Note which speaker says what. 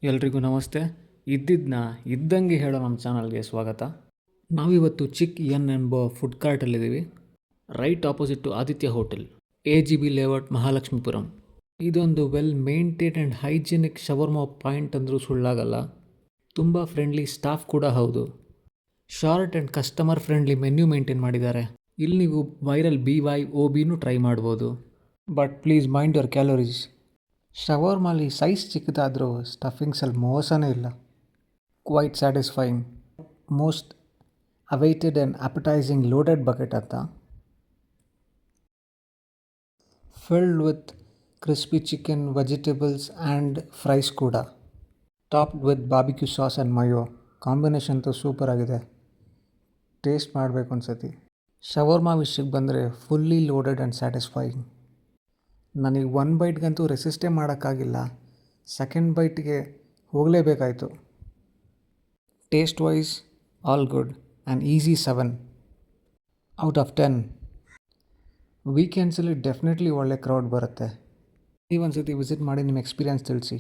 Speaker 1: ಎಲ್ರಿಗೂ ನಮಸ್ತೆ. ಇದ್ದಂಗೆ ಹೇಳೋ ನಮ್ಮ ಚಾನಲ್ಗೆ ಸ್ವಾಗತ. ನಾವಿವತ್ತು ಚಿಕ್ ಎನ್ ಎಂಬ ಫುಡ್ ಕಾರ್ಟಲ್ಲಿದ್ದೀವಿ. Right opposite to Aditya hotel, AGB layout, Mahalakshmipuram. ಇದೊಂದು well maintain and hygienic shawarma point ಅಂದರೂ ಸುಳ್ಳಾಗಲ್ಲ. ತುಂಬ ಫ್ರೆಂಡ್ಲಿ ಸ್ಟಾಫ್ ಕೂಡ ಹೌದು. Short and customer friendly menu maintain ಮಾಡಿದ್ದಾರೆ. ಇಲ್ಲಿ ನೀವು ವೈರಲ್ BYOBನೂ ಟ್ರೈ ಮಾಡ್ಬೋದು. But please mind your calories. ಶವರ್ಮಾಲಿ ಸೈಜ್ ಚಿಕ್ಕದಾದರೂ ಸ್ಟಫಿಂಗ್ಸಲ್ಲಿ ಮೋಸನೇ ಇಲ್ಲ. Quite satisfying. Most awaited and appetising loaded bucket ಅಂತ. Filled with crispy chicken, vegetables and fries ಕೂಡ. Topped with barbecue sauce and mayo. Combination ಅಂತೂ ಸೂಪರ್ ಆಗಿದೆ. ಟೇಸ್ಟ್ ಮಾಡಬೇಕು ಅನ್ಸತಿ. ಶವರ್ಮಾ ವಿಷಯಕ್ಕೆ ಬಂದರೆ ಫುಲ್ಲಿ ಲೋಡೆಡ್ ಆ್ಯಂಡ್ ಸ್ಯಾಟಿಸ್ಫೈಯಿಂಗ್. ನನಗೆ 1 ಬೈಟ್ಗಂತೂ ರೆಸಿಸ್ಟೇ ಮಾಡೋಕ್ಕಾಗಿಲ್ಲ. ಸೆಕೆಂಡ್ ಬೈಟ್ಗೆ ಹೋಗಲೇಬೇಕಾಯಿತು. Taste wise all good and easy 7 out of 10. ವೀಕೆಂಡ್ಸಲ್ಲಿ ಡೆಫಿನೆಟ್ಲಿ ಒಳ್ಳೆ ಕ್ರೌಡ್ ಬರುತ್ತೆ. ನೀವೊಂದು ಸತಿ ವಿಸಿಟ್ ಮಾಡಿ ನಿಮ್ಮ ಎಕ್ಸ್ಪೀರಿಯನ್ಸ್ ತಿಳಿಸಿ.